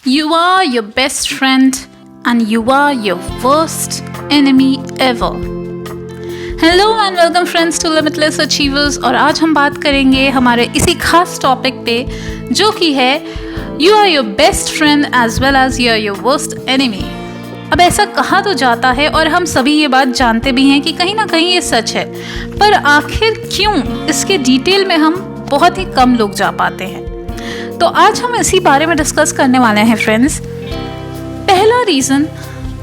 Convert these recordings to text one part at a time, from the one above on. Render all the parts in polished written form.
You are your best friend and you are your worst enemy ever. Hello and welcome friends to limitless achievers. और आज हम बात करेंगे हमारे इसी खास टॉपिक पे जो कि है you are your best friend as well as you are your worst enemy. अब ऐसा कहा तो जाता है और हम सभी ये बात जानते भी हैं कि कहीं ना कहीं ये सच है, पर आखिर क्यों, इसके डिटेल में हम बहुत ही कम लोग जा पाते हैं। तो आज हम इसी बारे में डिस्कस करने वाले हैं फ्रेंड्स। पहला रीज़न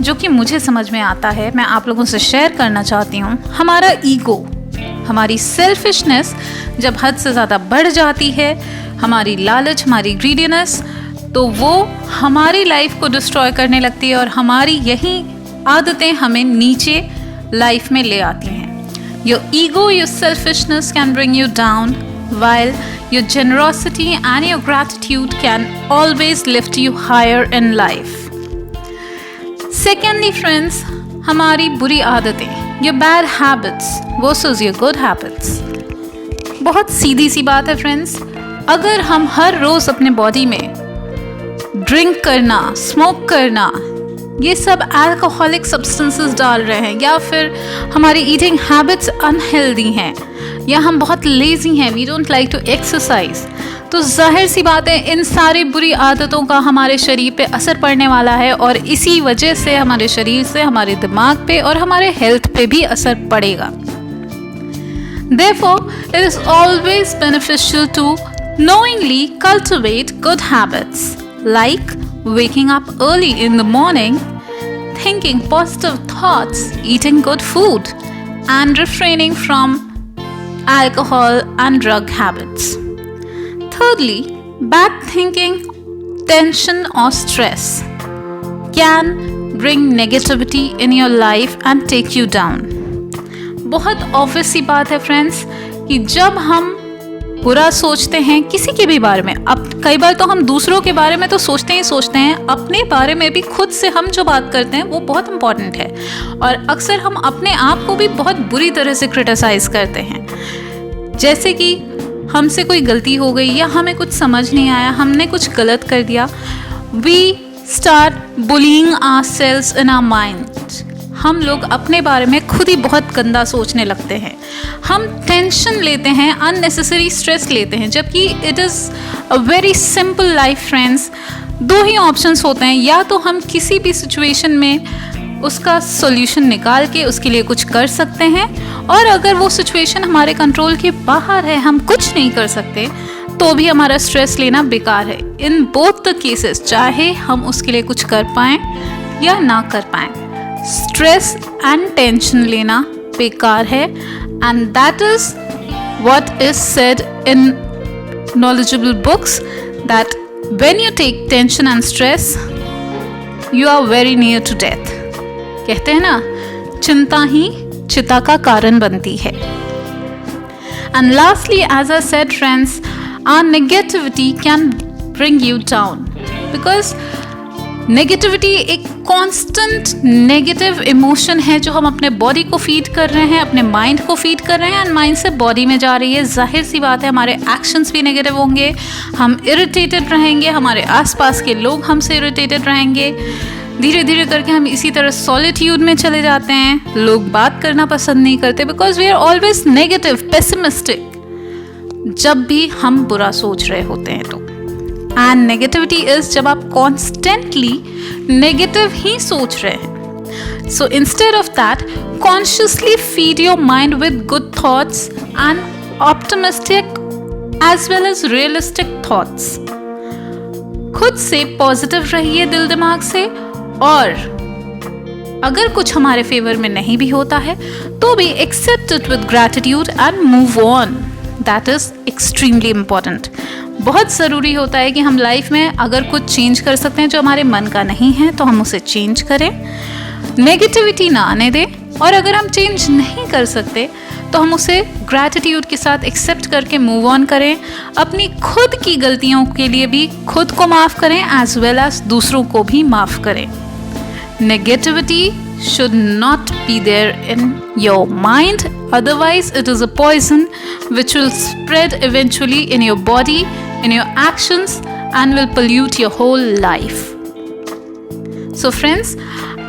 जो कि मुझे समझ में आता है, मैं आप लोगों से शेयर करना चाहती हूँ। हमारा ईगो, हमारी सेल्फिशनेस जब हद से ज़्यादा बढ़ जाती है, हमारी लालच, हमारी ग्रीडीनेस, तो वो हमारी लाइफ को डिस्ट्रॉय करने लगती है और हमारी यही आदतें हमें नीचे लाइफ में ले आती हैं। Your ego, your selfishness can bring you down, while your generosity and your gratitude can always lift you higher in life. Secondly friends, हमारी बुरी आदतें, your bad habits versus your good habits। बहुत सीधी सी बात है फ्रेंड्स, अगर हम हर रोज़ अपने body में ड्रिंक करना, स्मोक करना, ये सब अल्कोहलिक सब्सटेंसेस डाल रहे हैं, या फिर हमारी ईटिंग हैबिट्स अनहेल्दी हैं, या हम बहुत लेज़ी हैं, we don't like to exercise, तो जाहिर सी बात है इन सारी बुरी आदतों का हमारे शरीर पे असर पड़ने वाला है और इसी वजह से हमारे शरीर से हमारे दिमाग पे और हमारे हेल्थ पे भी असर पड़ेगा। Therefore, it is always beneficial to knowingly cultivate good habits like waking up early in the morning, thinking positive thoughts, eating good food, and refraining from alcohol and drug habits. Thirdly, bad thinking, tension or stress can bring negativity in your life and take you down. बहुत obvious सी बात है friends कि जब हम बुरा सोचते हैं किसी के भी बारे में, अब कई बार तो हम दूसरों के बारे में तो सोचते हैं, अपने बारे में भी खुद से हम जो बात करते हैं वो बहुत इम्पॉर्टेंट है। और अक्सर हम अपने आप को भी बहुत बुरी तरह से क्रिटिसाइज़ करते हैं, जैसे कि हमसे कोई गलती हो गई या हमें कुछ समझ नहीं आया, हमने कुछ गलत कर दिया, we start bullying ourselves in our mind. हम लोग अपने बारे में खुद ही बहुत गंदा सोचने लगते हैं, हम टेंशन लेते हैं, अननेसेसरी स्ट्रेस लेते हैं, जबकि it is a very simple life friends. दो ही ऑप्शंस होते हैं, या तो हम किसी भी सिचुएशन में उसका सॉल्यूशन निकाल के उसके लिए कुछ कर सकते हैं, और अगर वो सिचुएशन हमारे कंट्रोल के बाहर है, हम कुछ नहीं कर सकते, तो भी हमारा स्ट्रेस लेना बेकार है। इन बोथ द केसेस, चाहे हम उसके लिए कुछ कर पाएँ या ना कर पाएँ, स्ट्रेस एंड टेंशन लेना बेकार है। And that is what is said in knowledgeable books that when you take tension and stress you are very near to death। कहते हैं ना, चिंता ही चिता का कारण बनती है। And lastly, as I said friends, our negativity can bring you down because negativity एक कांस्टेंट नेगेटिव इमोशन है जो हम अपने बॉडी को फीड कर रहे हैं, अपने माइंड को फीड कर रहे हैं, एंड माइंड से बॉडी में जा रही है। जाहिर सी बात है हमारे एक्शंस भी नेगेटिव होंगे, हम इरिटेटेड रहेंगे, हमारे आसपास के लोग हमसे इरिटेटेड रहेंगे, धीरे धीरे करके हम इसी तरह सॉलिट्यूड में चले जाते हैं, लोग बात करना पसंद नहीं करते because we are always negative, pessimistic, जब भी हम बुरा सोच रहे होते हैं तो। एंड नेगेटिविटी इज जब आप कॉन्स्टेंटली नेगेटिव ही सोच रहे हैं। So instead of that, consciously feed your mind with good thoughts and optimistic as well as realistic thoughts. खुद से पॉजिटिव रहिए दिल दिमाग से, और अगर कुछ हमारे फेवर में नहीं भी होता है तो भी accept it with gratitude and move on. That is extremely important. बहुत ज़रूरी होता है कि हम लाइफ में अगर कुछ चेंज कर सकते हैं जो हमारे मन का नहीं है तो हम उसे चेंज करें, नेगेटिविटी ना आने दें, और अगर हम चेंज नहीं कर सकते तो हम उसे ग्रैटिट्यूड के साथ एक्सेप्ट करके मूव ऑन करें। अपनी खुद की गलतियों के लिए भी खुद को माफ़ करें एज वेल एज दूसरों को भी माफ़ करें। Negativity should not be there in your mind, otherwise it is a poison which will spread eventually in your body, in your actions, and will pollute your whole life. So friends,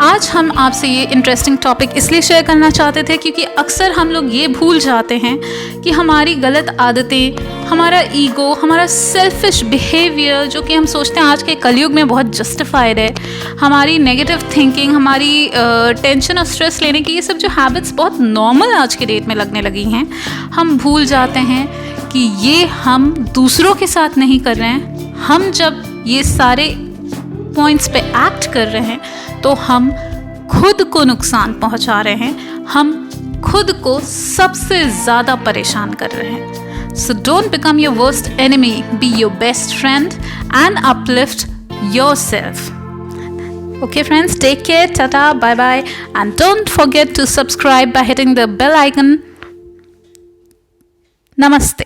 आज हम आपसे ये interesting topic इसलिए share करना चाहते थे क्योंकि अक्सर हम लोग ये भूल जाते हैं कि हमारी गलत आदतें, हमारा ईगो, हमारा सेल्फिश बिहेवियर, जो कि हम सोचते हैं आज के कलयुग में बहुत जस्टिफाइड है, हमारी नेगेटिव थिंकिंग, हमारी टेंशन और स्ट्रेस लेने की ये सब जो हैबिट्स बहुत नॉर्मल आज के डेट में लगने लगी हैं, हम भूल जाते हैं कि ये हम दूसरों के साथ नहीं कर रहे हैं। हम जब ये सारे पॉइंट्स पे एक्ट कर रहे हैं तो हम खुद को नुकसान पहुंचा रहे हैं, हम खुद को सबसे ज़्यादा परेशान कर रहे हैं। So don't become your worst enemy, be your best friend and uplift yourself. Okay friends, take care, tata, bye bye, and don't forget to subscribe by hitting the bell icon. Namaste.